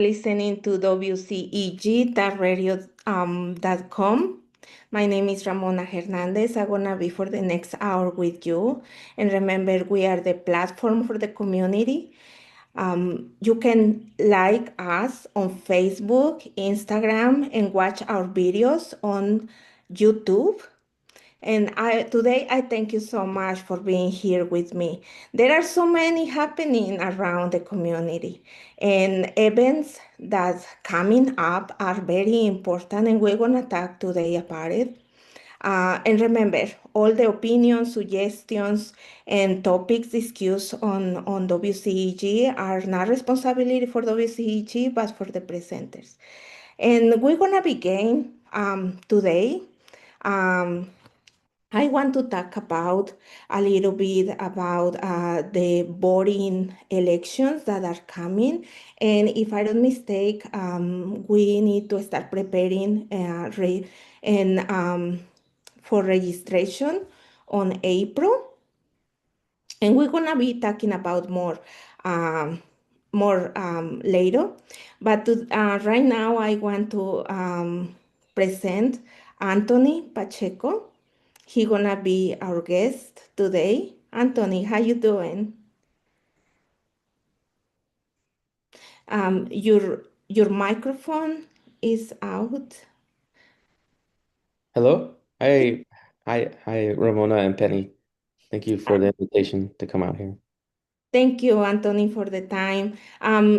Listening to WCEG.radio.com. My name is Ramona Hernandez. I'm gonna be for the next hour with you. And remember, we are the platform for the community. You can like us on Facebook, Instagram, and watch our videos on YouTube. And today I thank you so much for being here with me. There are so many happening around the community, and events that coming up are very important, and we're gonna talk today about it. And remember, all the opinions, suggestions, and topics discussed on WCEG are not responsibility for WCEG, but for the presenters. And we're gonna begin today. Um, I want to talk about a little bit about the voting elections that are coming. And if I don't mistake, we need to start preparing and for registration on April. And we're gonna be talking about more later. But right now, I want to present Anthony Pacheco. He gonna be our guest today. Anthony, how you doing? Your microphone is out. Hello. Hi, Ramona and Penny. Thank you for the invitation to come out here. Thank you, Anthony, for the time.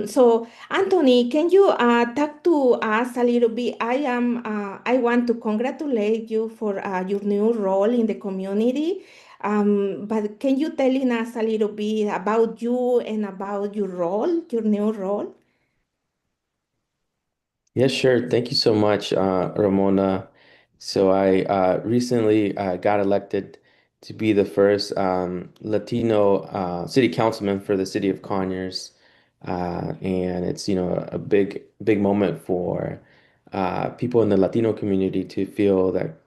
So, Anthony, can you talk to us a little bit? I want to congratulate you for your new role in the community. But can you telling us a little bit about you and about your role, your new role? Yes, sure. Thank you so much, Ramona. So I recently got elected to be the first Latino city councilman for the city of Conyers, and it's a big moment for people in the Latino community to feel that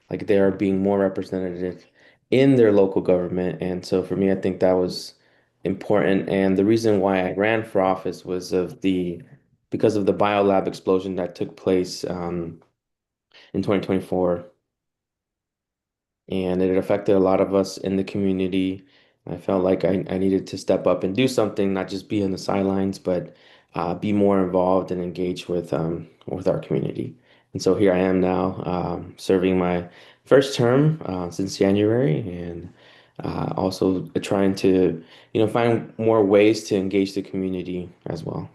like they are being more representative in their local government. And so for me, I think that was important. And the reason why I ran for office was because of the biolab explosion that took place in 2024. And it affected a lot of us in the community. I felt like I needed to step up and do something, not just be on the sidelines, but be more involved and engaged with our community. And so here I am now, serving my first term since January, and also trying to, find more ways to engage the community as well.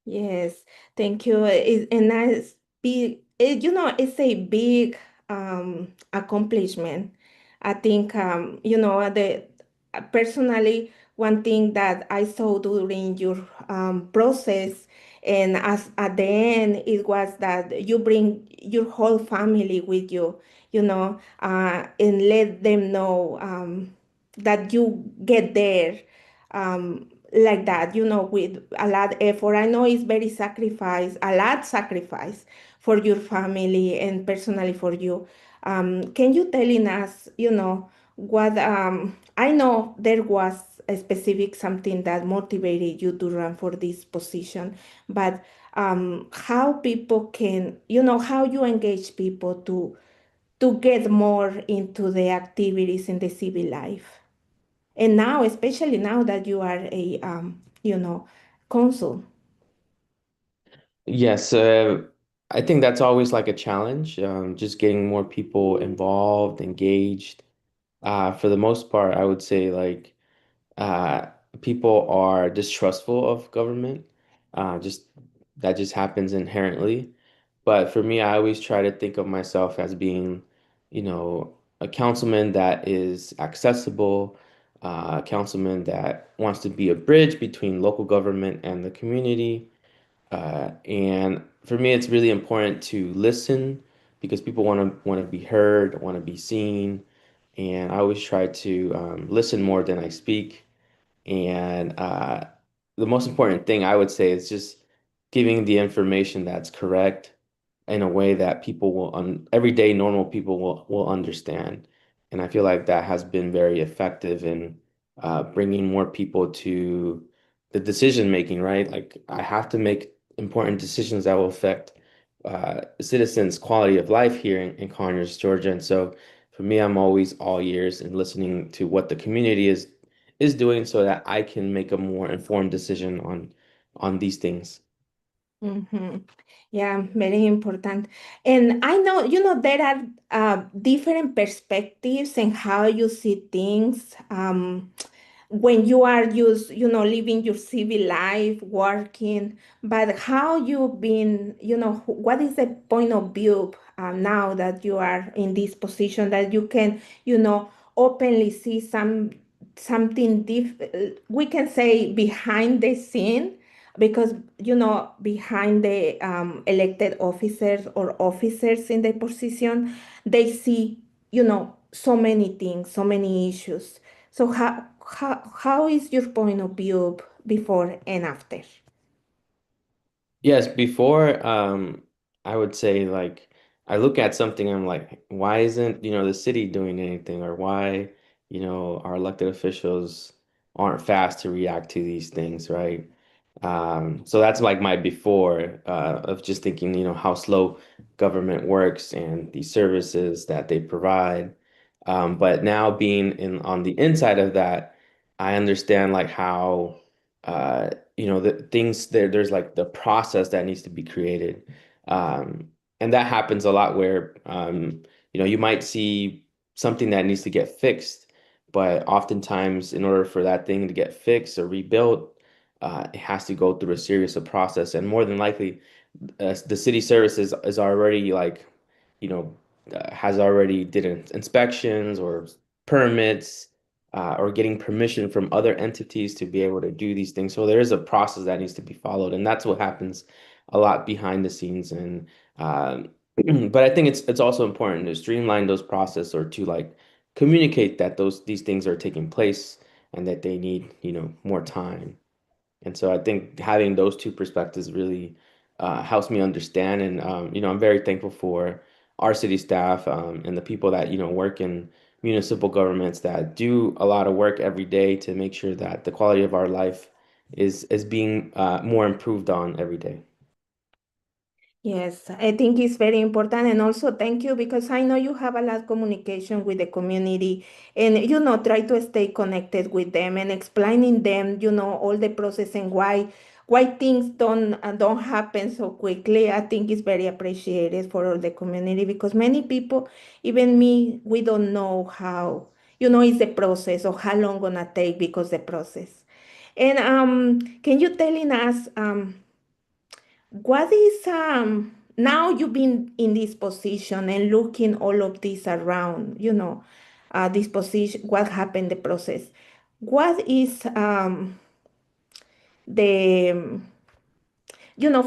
Yes, thank you. And that's big, it's a big accomplishment. I think, personally, one thing that I saw during your process, and as at the end, it was that you bring your whole family with you, and let them know that you get there like that, with a lot effort. I know it's very sacrifice, a lot sacrifice for your family and personally for you. Can you telling us, what I know there was a specific something that motivated you to run for this position, but how people can, how you engage people to get more into the activities in the civil life. And now, especially now that you are a, consul. Yes, I think that's always like a challenge, just getting more people involved, engaged. For the most part, I would say like uh, people are distrustful of government. Just that just happens inherently. But for me, I always try to think of myself as being, a councilman that is accessible, a councilman that wants to be a bridge between local government and the community. And for me, it's really important to listen because people want to be heard, want to be seen, and I always try to listen more than I speak. And the most important thing I would say is just giving the information that's correct in a way that people everyday normal people will understand. And I feel like that has been very effective in bringing more people to the decision making, right? Like I have to make important decisions that will affect citizens' quality of life here in Conyers, Georgia. And so for me, I'm always all ears and listening to what the community is doing so that I can make a more informed decision on these things. Mm-hmm. Yeah, very important. And I know, there are different perspectives and how you see things. When you are just, living your civil life, working, but how you've been, what is the point of view now that you are in this position that you can, openly see something we can say behind the scene, because behind the elected officers or officers in the position, they see, so many things, so many issues. So how is your point of view before and after? Yes, before I would say like I look at something, I'm like, why isn't, the city doing anything, or why, our elected officials aren't fast to react to these things, right? So that's like my before of just thinking, how slow government works and the services that they provide. But now being in on the inside of that, I understand like how uh the things there's like the process that needs to be created. Um, and that happens a lot where you might see something that needs to get fixed, but oftentimes in order for that thing to get fixed or rebuilt, it has to go through a series of process. And more than likely, the city services is already like, you know, has already did inspections or permits or getting permission from other entities to be able to do these things. So there is a process that needs to be followed, and that's what happens a lot behind the scenes. And um, but I think it's also important to streamline those processes or to like communicate that these things are taking place and that they need, more time. And so I think having those two perspectives really helps me understand. And, I'm very thankful for our city staff and the people that, work in municipal governments that do a lot of work every day to make sure that the quality of our life is being more improved on every day. Yes, I think it's very important. And also thank you because I know you have a lot of communication with the community and, try to stay connected with them and explaining them, all the process and why things don't happen so quickly. I think it's very appreciated for all the community because many people, even me, we don't know how, it's the process or how long gonna take because the process. And can you telling us what is now you've been in this position and looking all of this around, this position, what happened, the process. What is the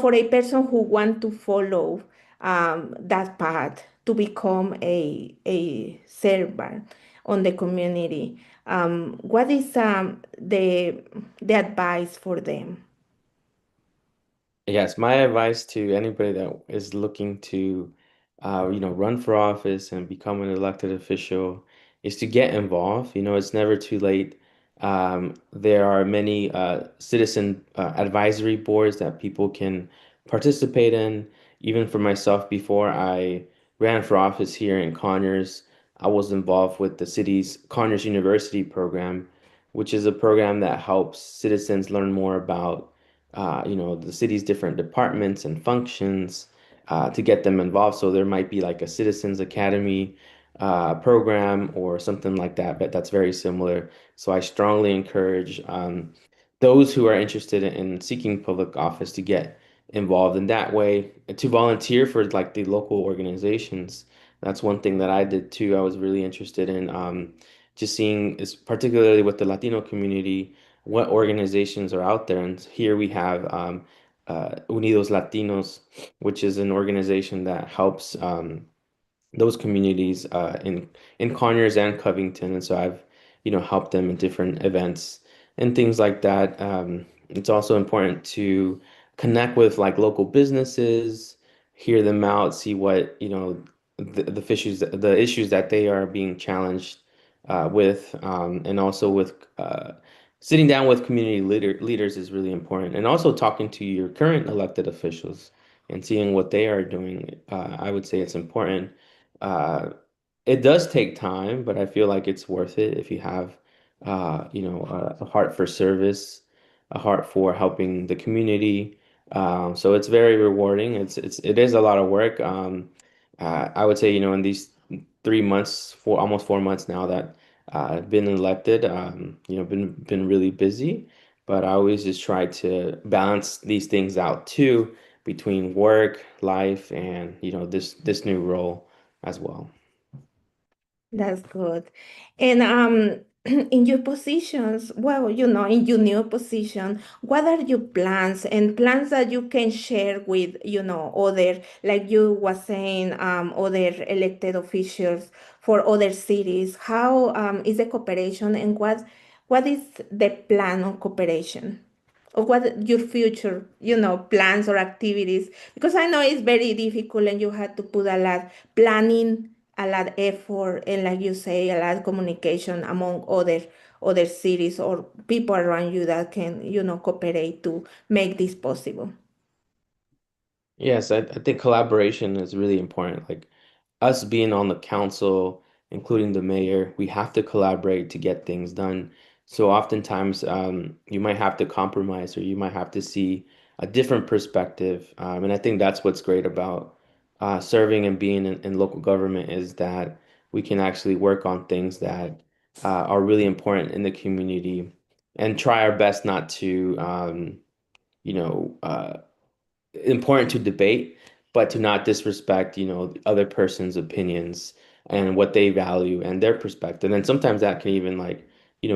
for a person who want to follow that path to become a servant on the community? What is the advice for them? Yes, my advice to anybody that is looking to, run for office and become an elected official is to get involved. It's never too late. There are many citizen advisory boards that people can participate in. Even for myself, before I ran for office here in Conyers, I was involved with the city's Conyers University program, which is a program that helps citizens learn more about the city's different departments and functions to get them involved. So there might be like a Citizens Academy program or something like that, but that's very similar. So I strongly encourage those who are interested in seeking public office to get involved in that way, to volunteer for like the local organizations. That's one thing that I did too. I was really interested in just seeing, is particularly with the Latino community, what organizations are out there. And here we have Unidos Latinos, which is an organization that helps those communities in Conyers and Covington. And so I've, helped them in different events and things like that. It's also important to connect with like local businesses, hear them out, see what, the issues that they are being challenged with, and also with sitting down with community leaders is really important, and also talking to your current elected officials and seeing what they are doing. I would say it's important. Uh, it does take time, but I feel like it's worth it if you have, a heart for service, a heart for helping the community. So it's very rewarding. It is a lot of work. I would say, in these 3 months, almost 4 months now that I've been elected, been really busy, but I always just try to balance these things out too between work, life, and this new role as well. That's good. And in your positions, well, in your new position, what are your plans and plans that you can share with, other, like you was saying, other elected officials for other cities? How is the cooperation and what is the plan on cooperation? Or what your future, plans or activities? Because I know it's very difficult and you had to put a lot planning, a lot effort, and like you say, a lot of communication among other cities or people around you that can, cooperate to make this possible. Yes, I think collaboration is really important. Like us being on the council, including the mayor, we have to collaborate to get things done. So oftentimes, you might have to compromise or you might have to see a different perspective. And I think that's what's great about serving and being in local government is that we can actually work on things that are really important in the community and try our best not to, you know, uh, important to debate, but to not disrespect, the other person's opinions and what they value and their perspective. And sometimes that can even like,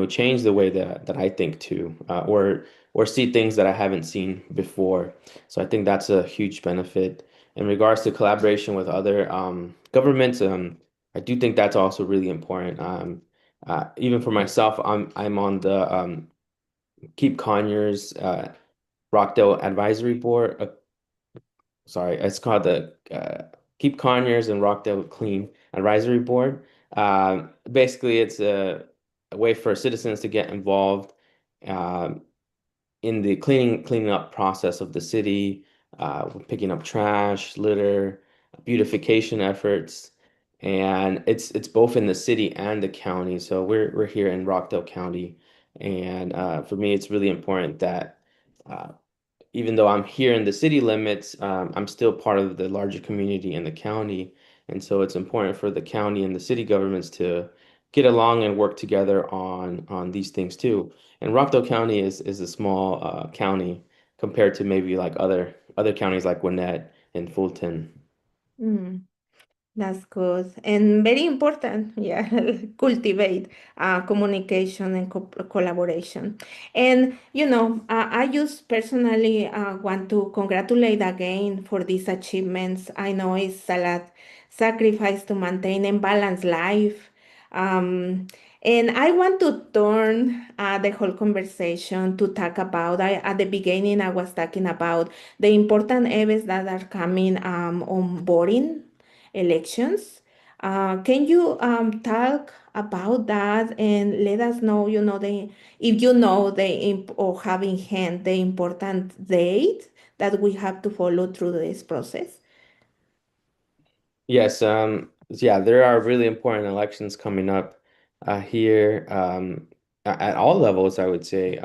change the way that I think too, or see things that I haven't seen before. So I think that's a huge benefit. In regards to collaboration with other governments, I do think that's also really important. Even for myself, I'm on the Keep Conyers Rockdale Advisory Board, sorry, it's called the Keep Conyers and Rockdale Clean Advisory Board. Basically, it's a way for citizens to get involved um, in the cleaning up process of the city, picking up trash, litter, beautification efforts, and it's both in the city and the county. So we're here in Rockdale County, and for me, it's really important that. Even though I'm here in the city limits, I'm still part of the larger community in the county. And so it's important for the county and the city governments to get along and work together on these things too. And Rockdale County is a small county compared to maybe like other counties like Gwinnett and Fulton. Mm. That's good and very important. Yeah, cultivate communication and collaboration. And I just personally want to congratulate again for these achievements. I know it's a lot sacrifice to maintain and balance life. Um, and I want to turn the whole conversation to talk about. At the beginning, I was talking about the important events that are coming on boarding elections. Can you talk about that and let us know, if you know or have in hand the important date that we have to follow through this process? Yes, yeah, there are really important elections coming up here at all levels, I would say.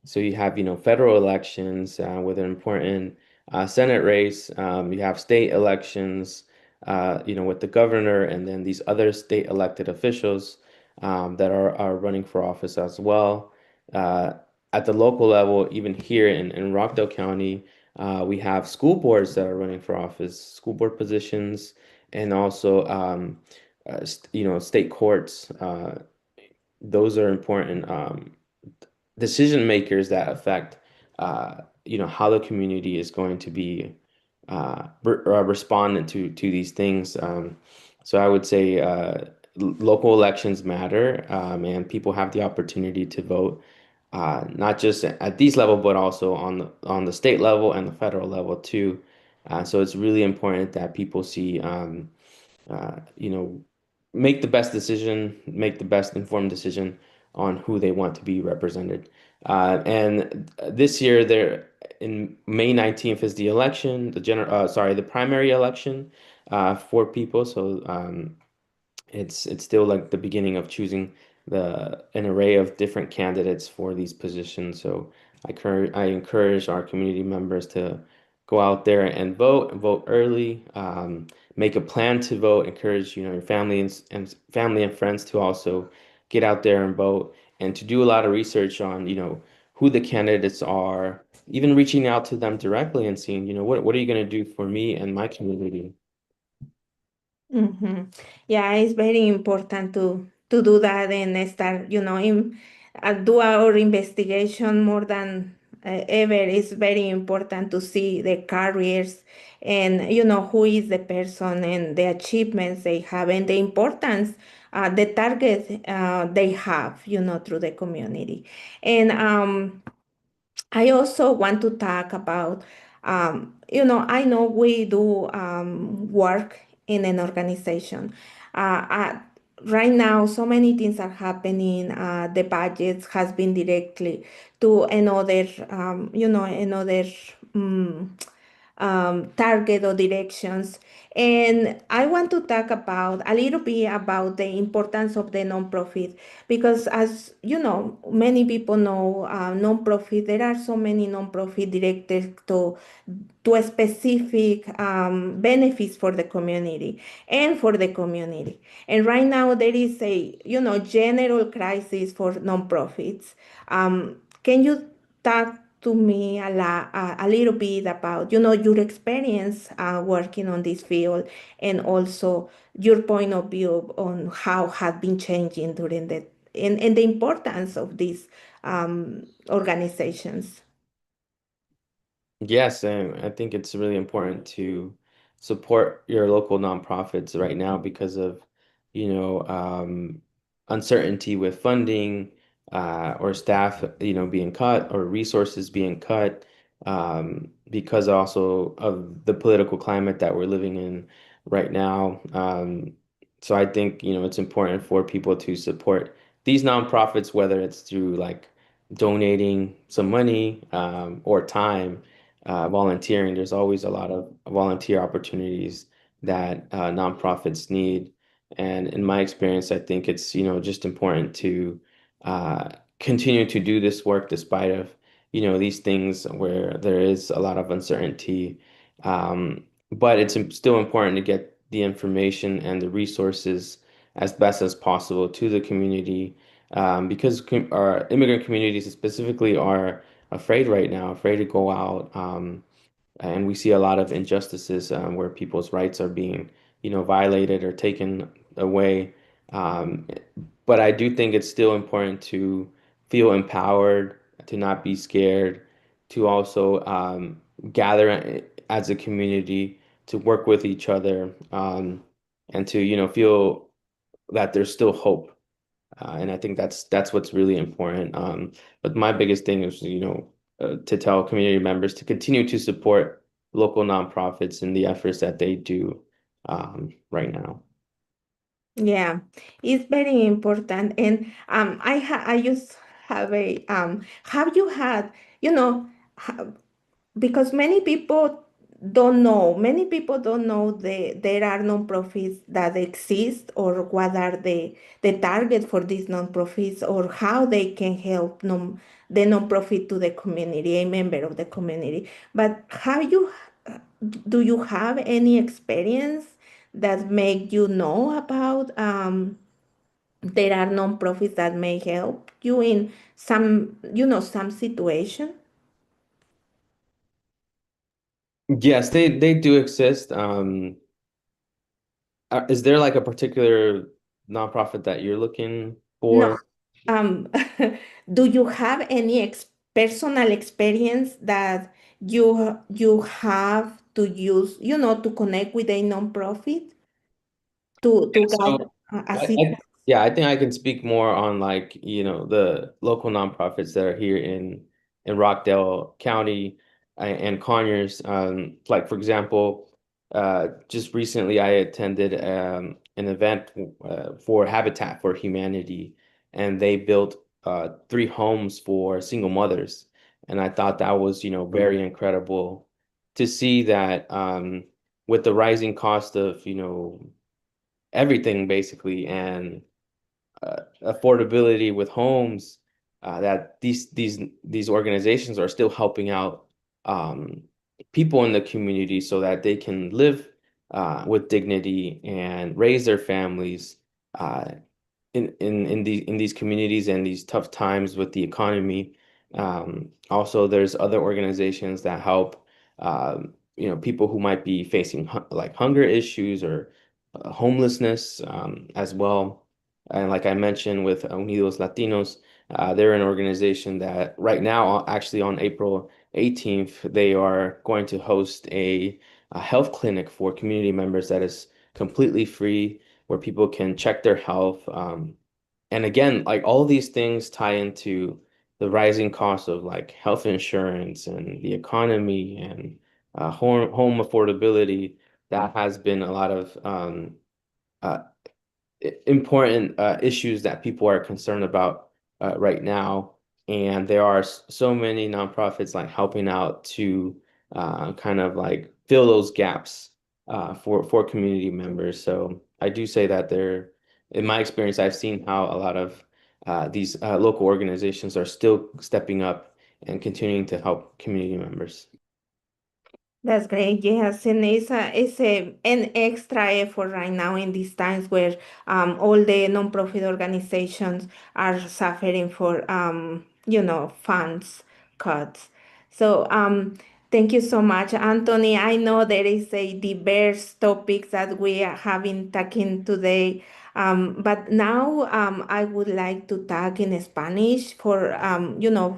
So you have, federal elections with an important Senate race. You have state elections, with the governor, and then these other state elected officials that are running for office as well. Uh, at the local level, even here in Rockdale County, we have school boards that are running for office, school board positions and also state courts. Those are important decision makers that affect how the community is going to be responding to these things. So I would say local elections matter, and people have the opportunity to vote. Not just at these level, but also on the state level and the federal level too. So it's really important that people see uh, you know, make the best decision, make the best informed decision on who they want to be represented. And this year, there in May 19th is the election, the primary election for people. So it's still like the beginning of choosing the an array of different candidates for these positions. So I encourage our community members to go out there and vote early, make a plan to vote, encourage, your family and family and friends to also get out there and vote, and to do a lot of research on, who the candidates are, even reaching out to them directly and seeing, what are you going to do for me and my community? Mhm. Yeah, it's very important to do that and start, do our investigation more than ever. It's very important to see the careers and who is the person and the achievements they have and the importance, the target they have, through the community. And I also want to talk about, I know we do work in an organization. Right now, so many things are happening. The budget has been directly to another, another um, target or directions. And I want to talk about a little bit about the importance of the nonprofit because, as you know, many people know nonprofit. There are so many nonprofit directed to a specific benefits for the community and for the community. And right now there is a general crisis for nonprofits. Can you talk to me a little bit about your experience working on this field and also your point of view on how has been changing during and the importance of these organizations? Yes, and I think it's really important to support your local nonprofits right now because of, uncertainty with funding, or staff, being cut or resources being cut, because also of the political climate that we're living in right now. So I think, it's important for people to support these nonprofits, whether it's through like donating some money, or time, volunteering. There's always a lot of volunteer opportunities that nonprofits need. And in my experience, I think it's, just important to uh, continue to do this work despite of, these things where there is a lot of uncertainty. But it's still important to get the information and the resources as best as possible to the community, because our immigrant communities specifically are afraid right now, afraid to go out. And we see a lot of injustices, where people's rights are being, violated or taken away. Um, but I do think it's still important to feel empowered, to not be scared, to also gather as a community, to work with each other, and to, feel that there's still hope. And I think that's what's really important. But my biggest thing is, to tell community members to continue to support local nonprofits in the efforts that they do, right now. Yeah, it's very important. And I just have a have you had, you know, ha because many people don't know there are nonprofits that exist or what are the target for these nonprofits or how they can help the nonprofit to the community, a member of the community. But do you have any experience that make you know about there are nonprofits that may help you in some situation? Yes, they do exist. Is there like a particular nonprofit that you're looking No. for? Um, do you have any personal experience that you have to use, to connect with a nonprofit to So get I, assistance? I, yeah, I think I can speak more on like, the local nonprofits that are here in Rockdale County and Conyers. Like for example, just recently I attended an event for Habitat for Humanity, and they built three homes for single mothers. And I thought that was, very incredible to see that with the rising cost of, everything basically and affordability with homes, that these organizations are still helping out um, people in the community so that they can live with dignity and raise their families uh, in these communities and these tough times with the economy. Also, there's other organizations that help people who might be facing like hunger issues or homelessness as well. And like I mentioned with Unidos Latinos, they're an organization that right now, actually on April 18th, they are going to host a health clinic for community members that is completely free, where people can check their health. And again, like all these things tie into the rising cost of like health insurance and the economy and home affordability. That has been a lot of uh, important issues that people are concerned about right now. And there are so many nonprofits like helping out to kind of like fill those gaps for community members. So I do say that in my experience, I've seen how a lot of these local organizations are still stepping up and continuing to help community members. That's great. Yes, and it's an extra effort right now in these times where all the nonprofit organizations are suffering for funds cuts. So thank you so much, Anthony. I know there is a diverse topics that we are having talking today. But now I would like to talk in Spanish for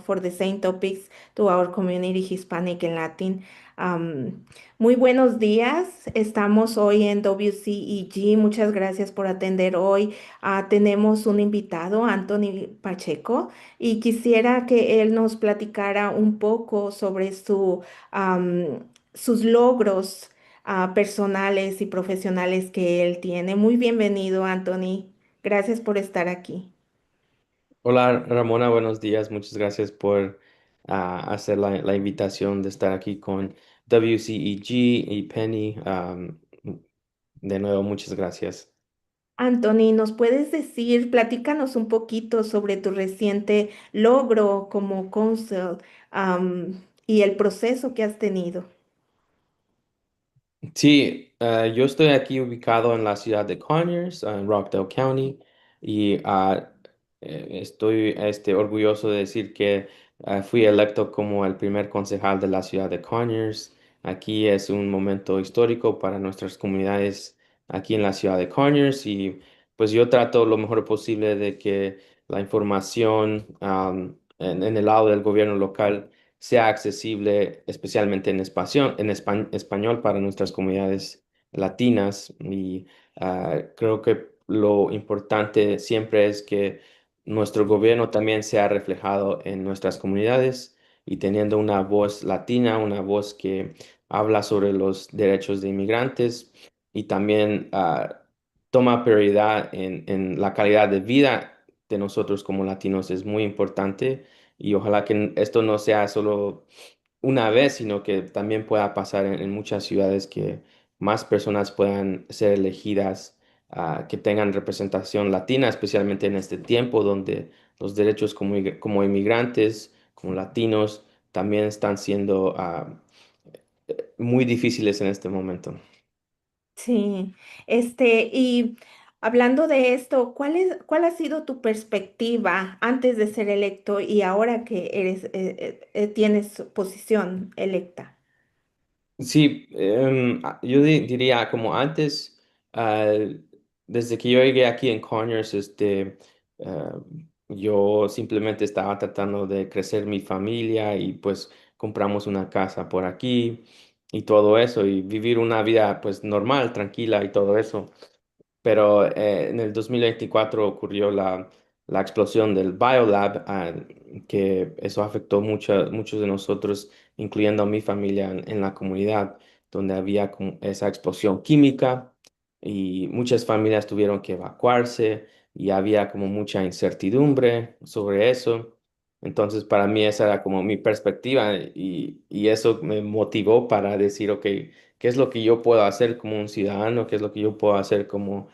for the same topics to our community Hispanic and Latin. Muy buenos días, estamos hoy en WCEG, muchas gracias por atender hoy. Tenemos un invitado, Anthony Pacheco, y quisiera que él nos platicara un poco sobre sus logros personales y profesionales que él tiene. Muy bienvenido, Anthony. Gracias por estar aquí. Hola Ramona, buenos días. Muchas gracias por hacer la invitación de estar aquí con WCEG y Penny. De nuevo, muchas gracias. Anthony, ¿nos puedes decir, platícanos un poquito sobre tu reciente logro como council, y el proceso que has tenido? Sí, yo estoy aquí ubicado en la ciudad de Conyers, en Rockdale County, y estoy orgulloso de decir que fui electo como el primer concejal de la ciudad de Conyers. Aquí es un momento histórico para nuestras comunidades aquí en la ciudad de Conyers y pues yo trato lo mejor posible de que la información en el lado del gobierno local sea accesible, especialmente español para nuestras comunidades latinas. Y creo que lo importante siempre es que nuestro gobierno también sea reflejado en nuestras comunidades y teniendo una voz latina, una voz que habla sobre los derechos de inmigrantes y también toma prioridad en la calidad de vida de nosotros como latinos es muy importante y ojalá que esto no sea solo una vez, sino que también pueda pasar en muchas ciudades que más personas puedan ser elegidas, que tengan representación latina, especialmente en este tiempo donde los derechos como inmigrantes, como latinos, también están siendo muy difíciles en este momento. Sí, y hablando de esto, ¿cuál ha sido tu perspectiva antes de ser electo y ahora que tienes posición electa? Sí, yo diría como antes, ah, desde que yo llegué aquí en Conyers, ah, yo simplemente estaba tratando de crecer mi familia y pues compramos una casa por aquí y todo eso y vivir una vida pues normal, tranquila y todo eso. Pero en el 2024 ocurrió la explosión del Biolab, que eso afectó muchos de nosotros, incluyendo a mi familia en la comunidad, donde había como esa explosión química y muchas familias tuvieron que evacuarse. y había como mucha incertidumbre sobre eso. Entonces, para mí esa era como mi perspectiva y eso me motivó para decir, ok, ¿qué es lo que yo puedo hacer como un ciudadano? ¿Qué es lo que yo puedo hacer como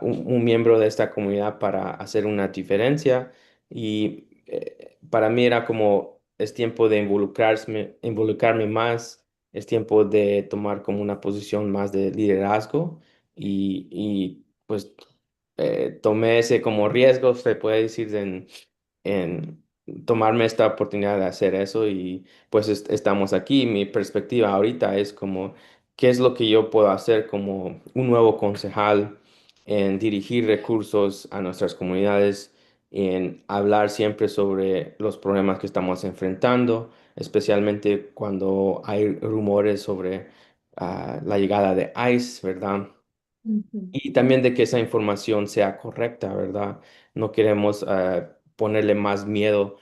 un miembro de esta comunidad para hacer una diferencia? Y para mí era como, es tiempo de involucrarme más, es tiempo de tomar como una posición más de liderazgo pues tomé ese como riesgo, se puede decir, en tomarme esta oportunidad de hacer eso y pues estamos aquí. Mi perspectiva ahorita es como, ¿qué es lo que yo puedo hacer como un nuevo concejal en dirigir recursos a nuestras comunidades, en hablar siempre sobre los problemas que estamos enfrentando, especialmente cuando hay rumores sobre la llegada de ICE, ¿verdad? Ujú. Y también de que esa información sea correcta, ¿verdad? No queremos ponerle más miedo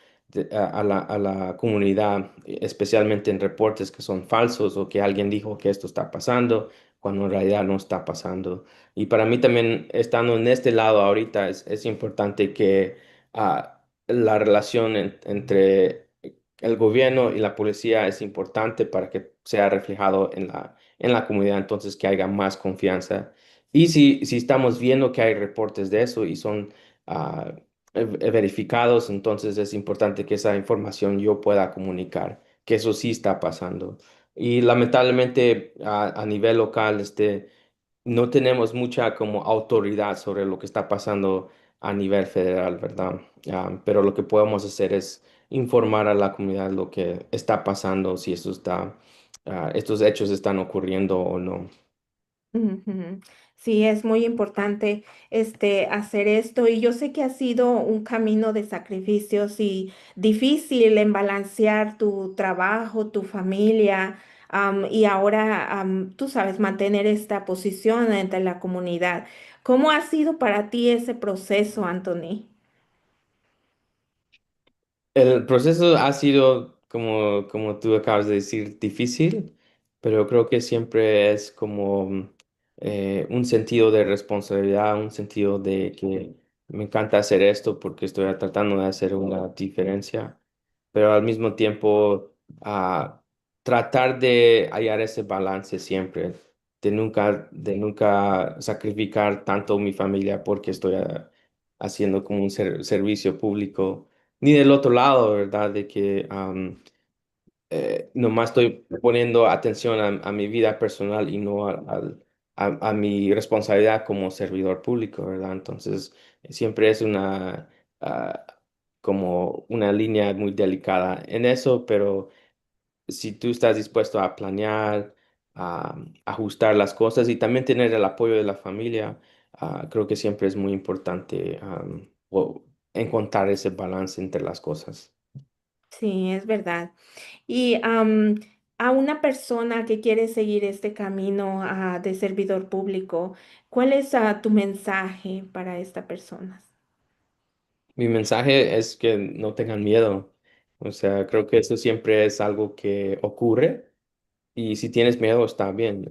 a la comunidad, especialmente en reportes que son falsos o que alguien dijo que esto está pasando, cuando en realidad no está pasando. Y para mí también, estando en este lado ahorita, es importante que la relación entre el gobierno y la policía es importante para que sea reflejado en la comunidad, entonces que haya más confianza y si estamos viendo que hay reportes de eso y son ah, verificados, entonces es importante que esa información yo pueda comunicar, que eso sí está pasando. Y lamentablemente a nivel local, no tenemos mucha como autoridad sobre lo que está pasando a nivel federal, ¿verdad? Pero lo que podemos hacer es informar a la comunidad lo que está pasando, si estos hechos están ocurriendo o no. Ujú. Sí, es muy importante hacer esto y yo sé que ha sido un camino de sacrificios y difícil en balancear tu trabajo, tu familia, y ahora tú sabes mantener esta posición entre la comunidad. ¿Cómo ha sido para ti ese proceso, Anthony? El proceso ha sido, como tú acabas de decir, difícil, pero creo que siempre es como un sentido de responsabilidad, un sentido de que me encanta hacer esto porque estoy tratando de hacer una diferencia, pero al mismo tiempo tratar de hallar ese balance siempre, de nunca sacrificar tanto mi familia porque estoy haciendo como un servicio público ni del otro lado, ¿verdad? De que nomás estoy poniendo atención a mi vida personal y no a mi responsabilidad como servidor público, ¿verdad? Entonces, siempre es ah, como una línea muy delicada en eso, pero si tú estás dispuesto a planear, a ajustar las cosas y también tener el apoyo de la familia, creo que siempre es muy importante encontrar ese balance entre las cosas. Sí, es verdad. Y a una persona que quiere seguir este camino de servidor público, ¿cuál es tu mensaje para esta persona? Mi mensaje es que no tengan miedo. O sea, creo que eso siempre es algo que ocurre y si tienes miedo está bien.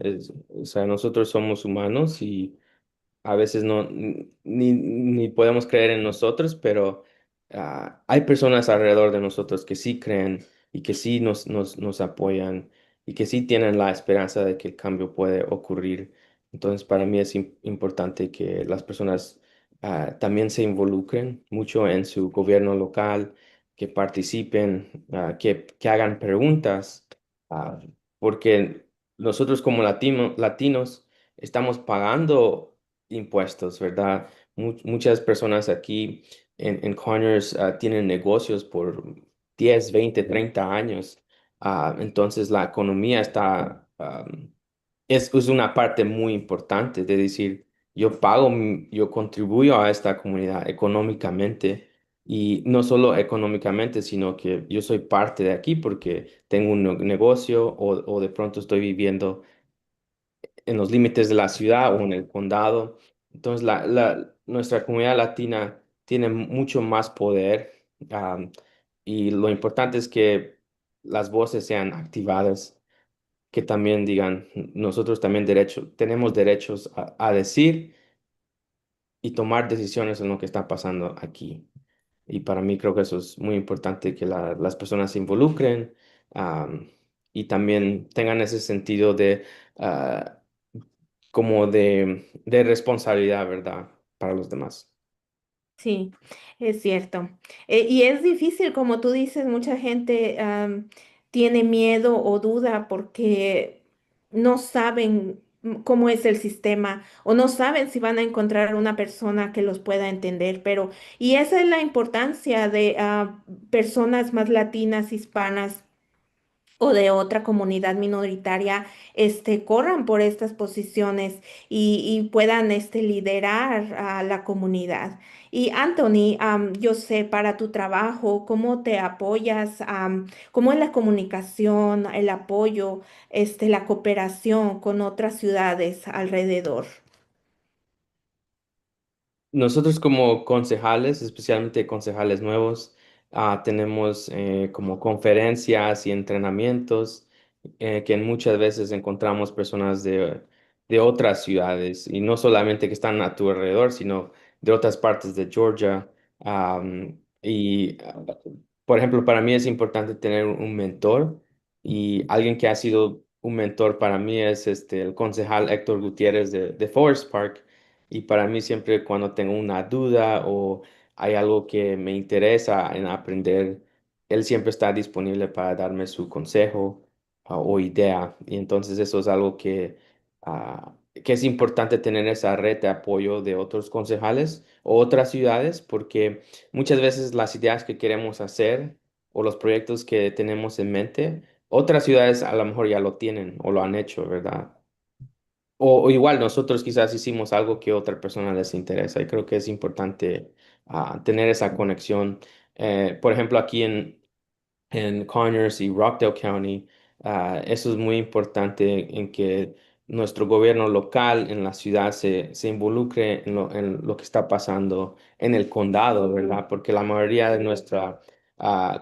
O sea, nosotros somos humanos y a veces ni podemos creer en nosotros, pero hay personas alrededor de nosotros que sí creen y que sí nos apoyan y que sí tienen la esperanza de que el cambio puede ocurrir. Entonces, para mí es importante que las personas también se involucren mucho en su gobierno local, que participen, que hagan preguntas, ah, porque nosotros como latinos estamos pagando impuestos, ¿verdad? Muchas personas aquí en Conyers tienen negocios por 10, 20, 30 años. Entonces la economía es una parte muy importante de decir, yo pago, yo contribuyo a esta comunidad económicamente y no solo económicamente, sino que yo soy parte de aquí porque tengo un negocio o de pronto estoy viviendo en los límites de la ciudad o en el condado. Entonces, nuestra comunidad latina tiene mucho más poder, y lo importante es que las voces sean activadas, que también digan, nosotros también tenemos derechos a decir y tomar decisiones en lo que está pasando aquí. Y para mí creo que eso es muy importante, que las personas se involucren, am, y también tengan ese sentido de, ah, como de responsabilidad, ¿verdad? Para los demás. Sí, es cierto. Y es difícil, como tú dices, mucha gente tiene miedo o duda porque no saben cómo es el sistema o no saben si van a encontrar una persona que los pueda entender, pero y esa es la importancia de personas más latinas, hispanas o de otra comunidad minoritaria, corran por estas posiciones y puedan, liderar a la comunidad. Y Anthony, yo sé para tu trabajo, cómo te apoyas, cómo es la comunicación, el apoyo, la cooperación con otras ciudades alrededor. Nosotros como concejales, especialmente concejales nuevos, tenemos como conferencias y entrenamientos, que muchas veces encontramos personas de otras ciudades, y no solamente que están a tu alrededor, sino de otras partes de Georgia. Por ejemplo, para mí es importante tener un mentor, y alguien que ha sido un mentor para mí es el concejal Héctor Gutiérrez de Forest Park. Y para mí siempre, cuando tengo una duda o hay algo que me interesa en aprender, él siempre está disponible para darme su consejo, o idea. Y entonces eso es algo que es importante, tener esa red de apoyo de otros concejales o otras ciudades, porque muchas veces las ideas que queremos hacer o los proyectos que tenemos en mente, otras ciudades a lo mejor ya lo tienen o lo han hecho, ¿verdad? O igual nosotros quizás hicimos algo que a otra persona les interesa, y creo que es importante tener esa conexión. Por ejemplo, aquí en Conyers y Rockdale County, eso es muy importante, en que nuestro gobierno local en la ciudad se involucre en lo que está pasando en el condado, ¿verdad? Porque la mayoría de nuestra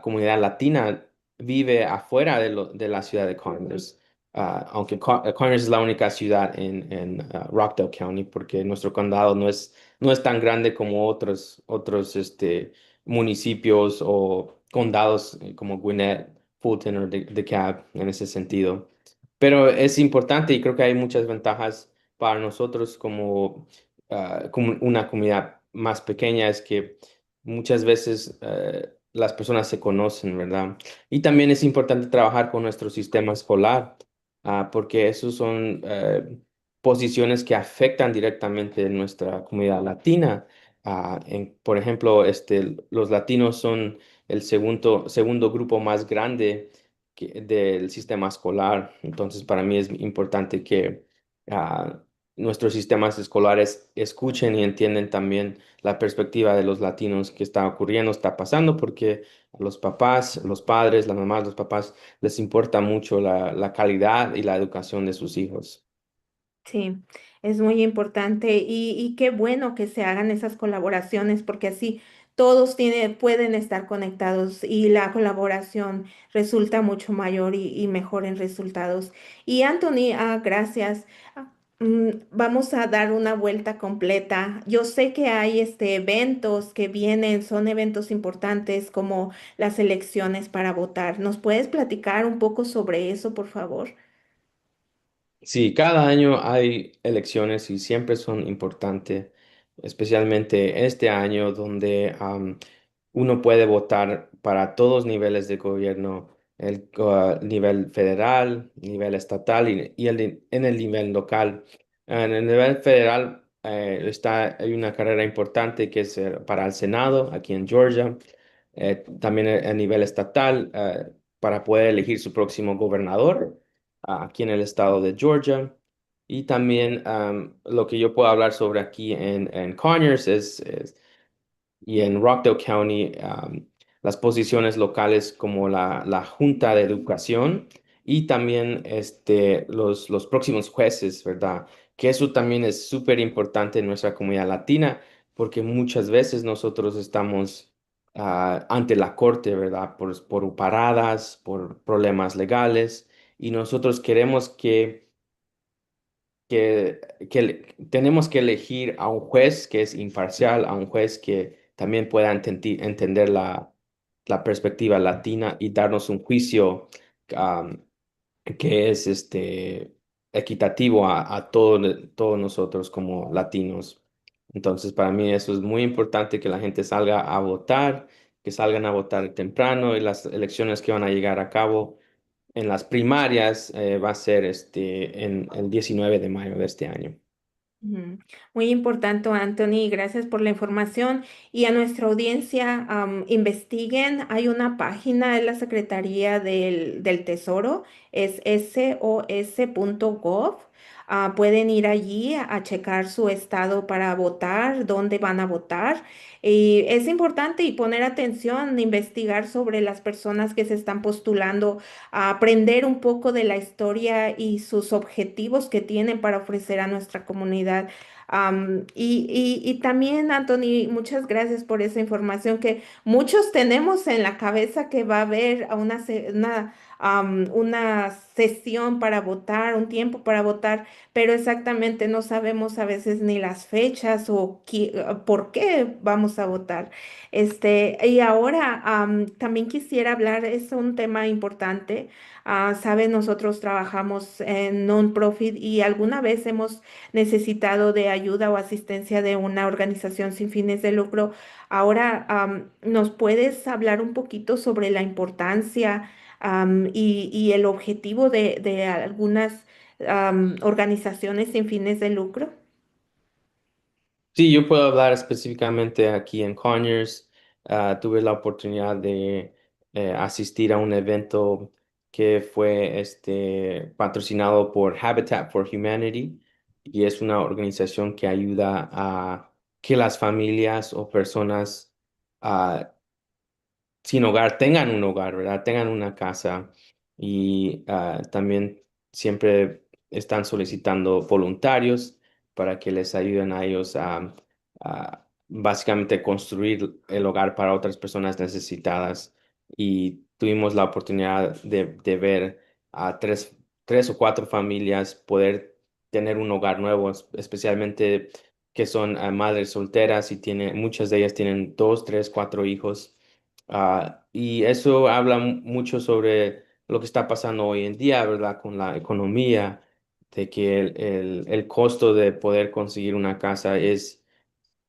comunidad latina vive afuera de la ciudad de Conyers. Aunque Conyers es la única ciudad en Rockdale County, porque nuestro condado no es tan grande como otros municipios o condados, como Gwinnett, Fulton o DeKalb, en ese sentido. Pero es importante, y creo que hay muchas ventajas para nosotros como una comunidad más pequeña, es que muchas veces las personas se conocen, ¿verdad? Y también es importante trabajar con nuestro sistema escolar, porque esos son posiciones que afectan directamente nuestra comunidad latina. Por ejemplo, los latinos son el segundo grupo más grande del sistema escolar. Entonces, para mí es importante que ah, nuestros sistemas escolares escuchen y entiendan también la perspectiva de los latinos, que está ocurriendo, está pasando, porque a los papás, los padres, las mamás, los papás, les importa mucho la calidad y la educación de sus hijos. Sí, es muy importante y qué bueno que se hagan esas colaboraciones porque así todos pueden estar conectados y la colaboración resulta mucho mayor y mejor en resultados. Y Anthony, gracias. Vamos a dar una vuelta completa. Yo sé que hay eventos que vienen, son eventos importantes como las elecciones para votar. ¿Nos puedes platicar un poco sobre eso, por favor? Sí, cada año hay elecciones y siempre son importantes, especialmente este año, donde uno puede votar para todos niveles de gobierno: el nivel federal, nivel estatal en el nivel local. En el nivel federal hay una carrera importante, que es para el Senado aquí en Georgia. También a nivel estatal, para poder elegir su próximo gobernador aquí en el estado de Georgia. Y también lo que yo puedo hablar sobre aquí en Conyers y en Rockdale County, las posiciones locales como la Junta de Educación, y también los próximos jueces, ¿verdad? Que eso también es súper importante en nuestra comunidad latina, porque muchas veces nosotros estamos ante la corte, ¿verdad? Por paradas, por problemas legales, y nosotros queremos que que, tenemos que elegir a un juez que es imparcial, a un juez que también pueda entender la perspectiva latina y darnos un juicio que es equitativo a todos nosotros como latinos. Entonces, para mí eso es muy importante que la gente salga a votar, que salgan a votar temprano en las elecciones que van a llegar a cabo. En las primarias va a ser en el 19 de mayo de este año. Ujú. Muy importante, Anthony. Gracias por la información. Y a nuestra audiencia, investiguen. Hay una página de la Secretaría del Tesoro, es sos.gov. Pueden ir allí a checar su estado para votar, dónde van a votar. Y es importante y poner atención, investigar sobre las personas que se están postulando, a aprender un poco de la historia y sus objetivos que tienen para ofrecer a nuestra comunidad. Y también, Anthony, muchas gracias por esa información que muchos tenemos en la cabeza que va a haber una sesión para votar, un tiempo para votar, pero exactamente no sabemos a veces ni las fechas o por qué vamos a votar. Y ahora también quisiera hablar, es un tema importante. Sabe, nosotros trabajamos en non-profit y alguna vez hemos necesitado de ayuda o asistencia de una organización sin fines de lucro. Ahora, ¿nos puedes hablar un poquito sobre la importancia y el objetivo de algunas organizaciones sin fines de lucro? Sí, yo puedo hablar específicamente aquí en Conyers. Tuve la oportunidad de asistir a un evento que fue patrocinado por Habitat for Humanity y es una organización que ayuda a que las familias o personas sin hogar tengan un hogar, ¿verdad? Tengan una casa y también siempre están solicitando voluntarios para que les ayuden a ellos a básicamente construir el hogar para otras personas necesitadas. Y tuvimos la oportunidad de ver a tres o cuatro familias poder tener un hogar nuevo, especialmente que son madres solteras y muchas de ellas tienen dos, tres, cuatro hijos. Y eso habla mucho sobre lo que está pasando hoy en día, ¿verdad? Con la economía, de que el costo de poder conseguir una casa es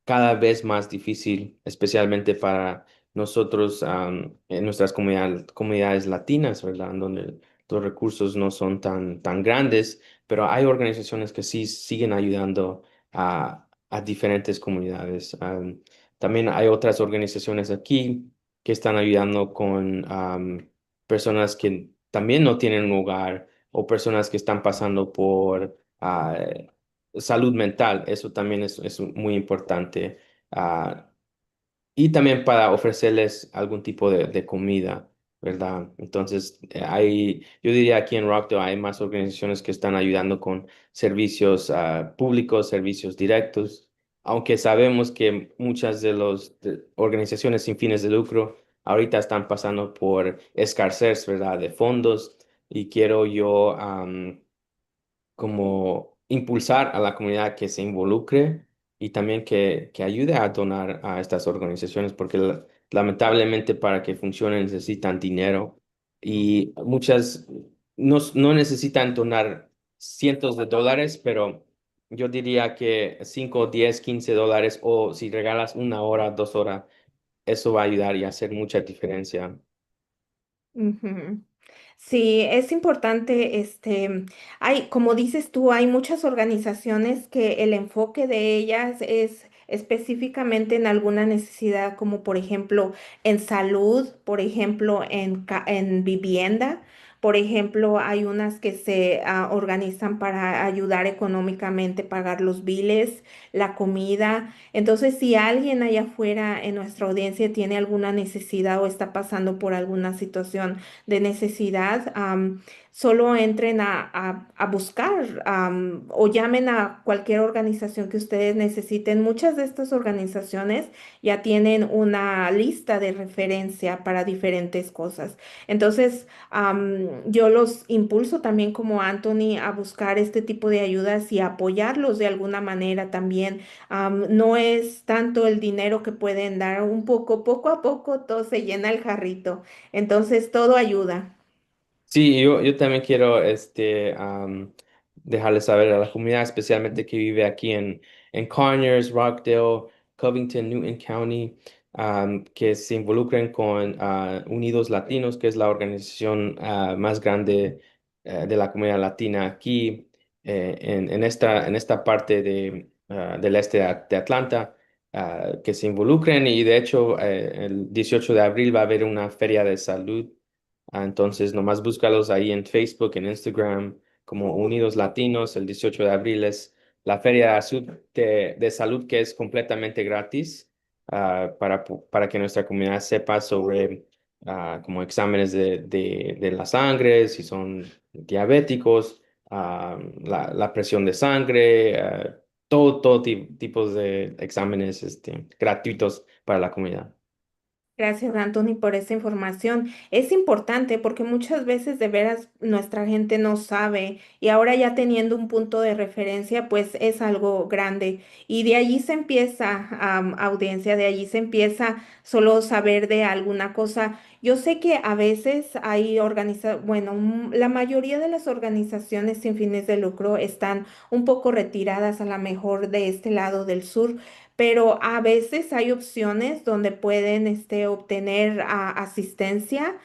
cada vez más difícil, especialmente para nosotros en nuestras comunidades latinas, ¿verdad? Donde los recursos no son tan grandes, pero hay organizaciones que sí siguen ayudando a diferentes comunidades. También hay otras organizaciones aquí que están ayudando con personas que también no tienen un hogar o personas que están pasando por salud mental. Eso también es muy importante. Ah, y también para ofrecerles algún tipo de comida, ¿verdad? Entonces, yo diría aquí en Rockdale hay más organizaciones que están ayudando con servicios públicos, servicios directos, aunque sabemos que muchas de las organizaciones sin fines de lucro ahorita están pasando por escasez, ¿verdad? De fondos y quiero yo como impulsar a la comunidad que se involucre y también que ayude a donar a estas organizaciones, porque lamentablemente para que funcionen necesitan dinero y muchas no necesitan donar cientos de dólares, pero yo diría que 5, 10, 15 dólares o si regalas una hora, 2 horas, eso va a ayudar y a hacer mucha diferencia. Ujú. Sí, es importante, como dices tú, hay muchas organizaciones que el enfoque de ellas es específicamente en alguna necesidad, como por ejemplo en salud, por ejemplo en vivienda. Por ejemplo, hay unas que se organizan para ayudar económicamente, pagar los biles, la comida. Entonces, si alguien allá afuera en nuestra audiencia tiene alguna necesidad o está pasando por alguna situación de necesidad, solo entren a buscar o llamen a cualquier organización que ustedes necesiten. Muchas de estas organizaciones ya tienen una lista de referencia para diferentes cosas. Entonces, yo los impulso también como Anthony a buscar este tipo de ayudas y apoyarlos de alguna manera también. No es tanto el dinero que pueden dar, un poco a poco todo se llena el jarrito. Entonces, todo ayuda. Sí, yo también quiero dejarle saber a la comunidad, especialmente que vive aquí en Conyers, Rockdale, Covington, Newton County, que se involucren con Unidos Latinos, que es la organización más grande de la comunidad latina aquí en esta parte del este de Atlanta, que se involucren y de hecho el 18 de abril va a haber una feria de salud. Entonces, nomás búscalos ahí en Facebook, en Instagram, como Unidos Latinos. El 18 de abril es la Feria de Salud que es completamente gratis para que nuestra comunidad sepa sobre como exámenes de la sangre, si son diabéticos, la presión de sangre, tipos de exámenes gratuitos para la comunidad. Gracias, Anthony, por esa información. Es importante porque muchas veces de veras nuestra gente no sabe y ahora ya teniendo un punto de referencia, pues es algo grande. Y de allí se empieza, audiencia, de allí se empieza solo saber de alguna cosa. Yo sé que a veces hay bueno, la mayoría de las organizaciones sin fines de lucro están un poco retiradas a lo mejor de este lado del sur, pero a veces hay opciones donde pueden obtener asistencia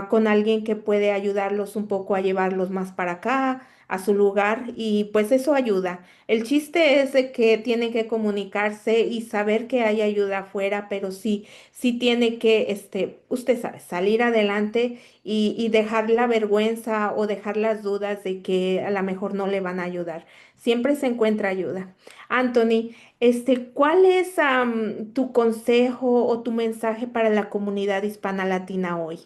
con alguien que puede ayudarlos un poco a llevarlos más para acá, a su lugar, y pues eso ayuda. El chiste es de que tienen que comunicarse y saber que hay ayuda afuera, pero sí, sí tiene que, usted sabe, salir adelante y dejar la vergüenza o dejar las dudas de que a lo mejor no le van a ayudar. Siempre se encuentra ayuda. Anthony. ¿Cuál es tu consejo o tu mensaje para la comunidad hispana latina hoy?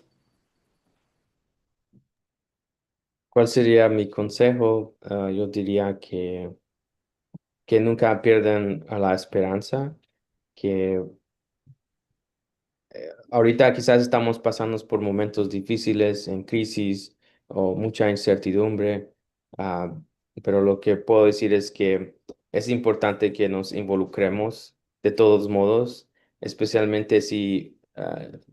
¿Cuál sería mi consejo? Yo diría que nunca pierdan a la esperanza, que ahorita quizás estamos pasando por momentos difíciles, en crisis o mucha incertidumbre, ah, pero lo que puedo decir es que es importante que nos involucremos de todos modos, especialmente si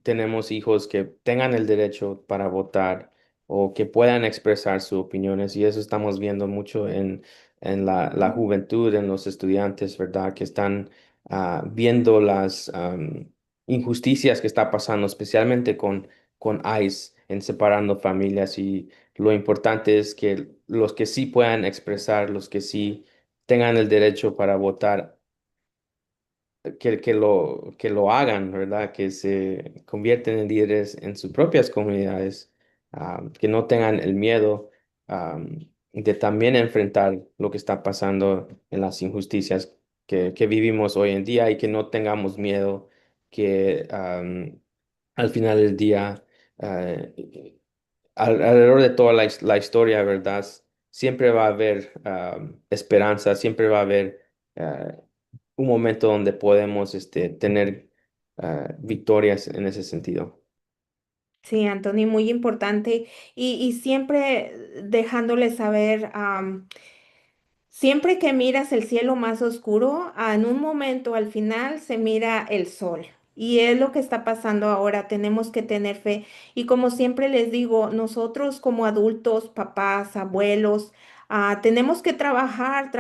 tenemos hijos que tengan el derecho para votar o que puedan expresar sus opiniones, y eso estamos viendo mucho en la juventud, en los estudiantes, ¿verdad? Que están viendo las injusticias que está pasando, especialmente con ICE en separando familias. Y lo importante es que los que sí puedan expresar, los que sí tengan el derecho para votar, que lo hagan, ¿verdad? Que se convierten en líderes en sus propias comunidades, que no tengan el miedo de también enfrentar lo que está pasando en las injusticias que vivimos hoy en día y que no tengamos miedo que al final del día, alrededor de toda la historia, ¿verdad? Siempre va a haber esperanza, siempre va a haber ah, un momento donde podemos tener victorias en ese sentido. Sí, Anthony, muy importante y siempre dejándoles saber. Siempre que miras el cielo más oscuro, en un momento al final se mira el sol. Y es lo que está pasando ahora. Tenemos que tener fe. Y como siempre les digo, nosotros como adultos, papás, abuelos, tenemos que trabajar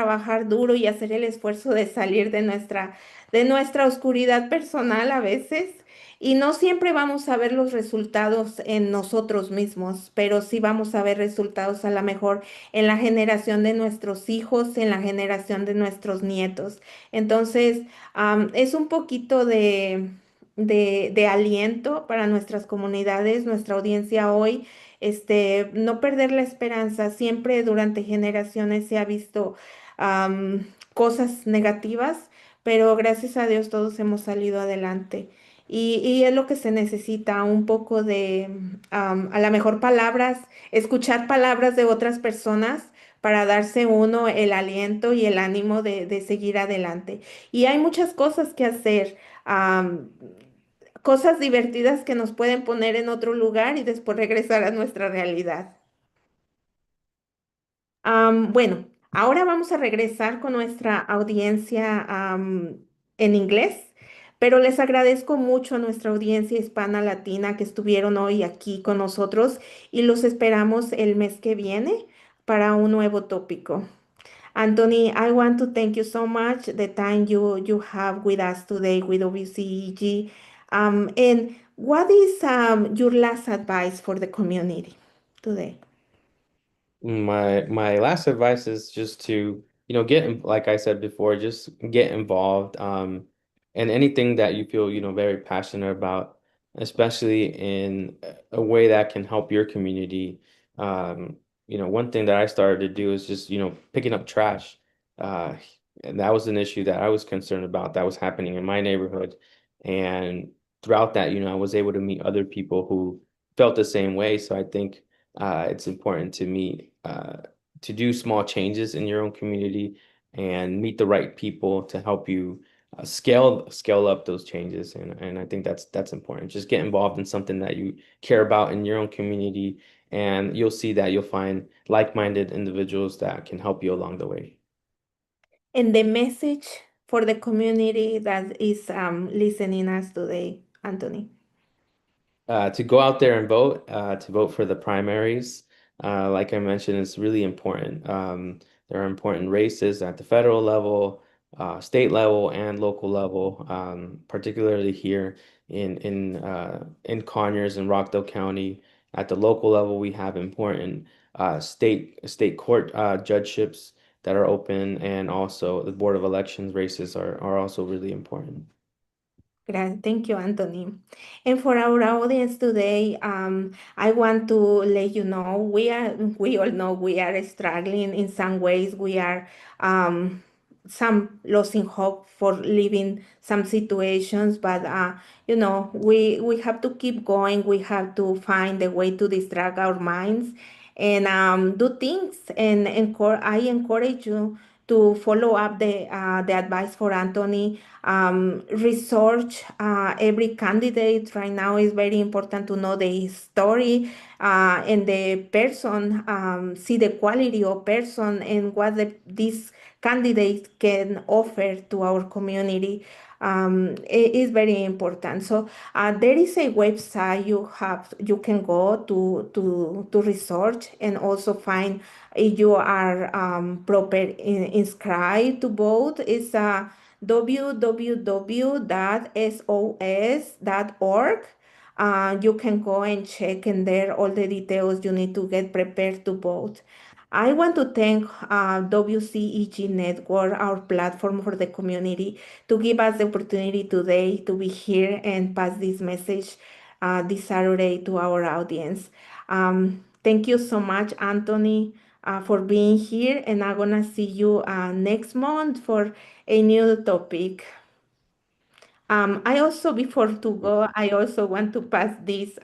duro y hacer el esfuerzo de salir de nuestra oscuridad personal a veces. Y no siempre vamos a ver los resultados en nosotros mismos, pero sí vamos a ver resultados a lo mejor en la generación de nuestros hijos, en la generación de nuestros nietos. Entonces, es un poquito de aliento para nuestras comunidades, nuestra audiencia hoy. No perder la esperanza. Siempre durante generaciones se ha visto cosas negativas, pero gracias a Dios todos hemos salido adelante. y es lo que se necesita, un poco de, a lo mejor palabras, escuchar palabras de otras personas para darse uno el aliento y el ánimo de seguir adelante. Y hay muchas cosas que hacer, am, cosas divertidas que nos pueden poner en otro lugar y después regresar a nuestra realidad. Bueno, ahora vamos a regresar con nuestra audiencia en inglés, pero les agradezco mucho a nuestra audiencia hispana latina que estuvieron hoy aquí con nosotros y los esperamos el mes que viene para un nuevo tópico. Anthony, I want to thank you so much the time you have with us today with WCEG. And what is your last advice for the community today? My last advice is just to, like I said before, just get involved in anything that you feel, very passionate about, especially in a way that can help your community. One thing that I started to do is just, picking up trash. Uh, and that was an issue that I was concerned about that was happening in my neighborhood. And throughout that, I was able to meet other people who felt the same way. So I think it's important to meet to do small changes in your own community and meet the right people to help you scale up those changes. And I think that's important. Just get involved in something that you care about in your own community, and you'll see that you'll find like-minded individuals that can help you along the way. And the message for the community that is listening us today, Anthony. To go out there and vote, to vote for the primaries. Like I mentioned, it's really important. There are important races at the federal level, state level, and local level, particularly here in Conyers and Rockdale County. At the local level, we have important state court judgeships that are open, and also the Board of Elections races are also really important. Thank you, Anthony. And for our audience today, I want to let you know we all know we are struggling in some ways. We are some losing hope for living some situations, but we have to keep going. We have to find a way to distract our minds and do things. And I encourage you to follow up the advice for Anthony. Research every candidate right now is very important to know the story and the person, see the quality of person and what this candidate can offer to our community. It is very important. So there is a website you can go to research and also find if you are proper inscribed to vote. It's www.sos.org. You can go and check in there all the details you need to get prepared to vote. I want to thank WCEG Network, our platform for the community, to give us the opportunity today to be here and pass this message this Saturday to our audience. Thank you so much, Anthony, for being here, and I'm gonna see you next month for a new topic. I also, before to go, I also want to pass this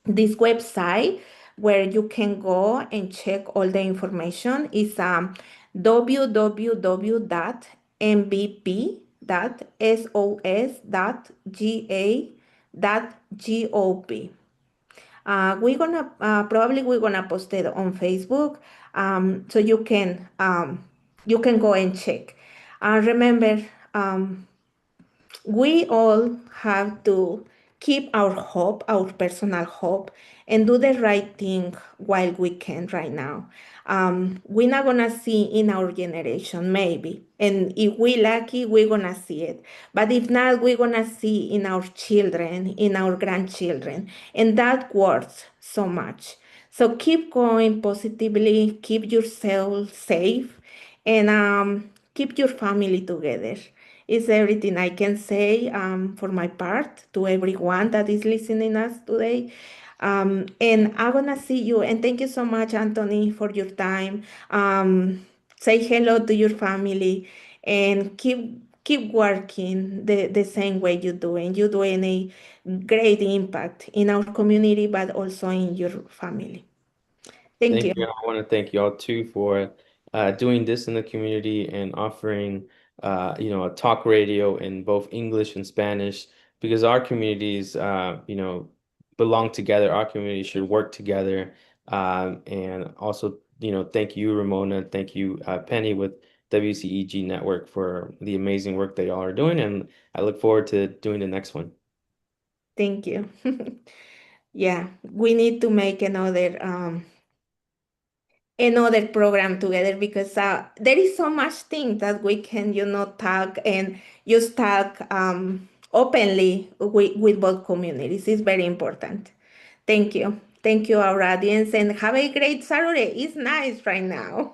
website where you can go and check all the information. Is www.mbp.sos.ga.gov. We're gonna post it on Facebook, so you can go and check. Remember, we all have to keep our hope, our personal hope, and do the right thing while we can right now. We're not gonna see in our generation, maybe. And if we lucky, we're gonna see it. But if not, we're gonna see in our children, in our grandchildren. And that worth so much. So keep going positively, keep yourself safe, and keep your family together. Is everything I can say for my part to everyone that is listening us today. And I'm gonna see you. And thank you so much, Anthony, for your time. Say hello to your family and keep working the same way you're doing. You're doing a great impact in our community, but also in your family. Thank Thank you. you. I want to thank y'all too for doing this in the community and offering a talk radio in both English and Spanish because our communities belong together. Our community should work together. And also, thank you, Ramona. Thank you, Penny with WCEG Network for the amazing work that y'all are doing. And I look forward to doing the next one. Thank you. Yeah, we need to make another program together because there is so much thing that we can, talk and just talk openly with both communities. It's very important. Thank you. Thank you, our audience, and have a great Saturday. It's nice right now.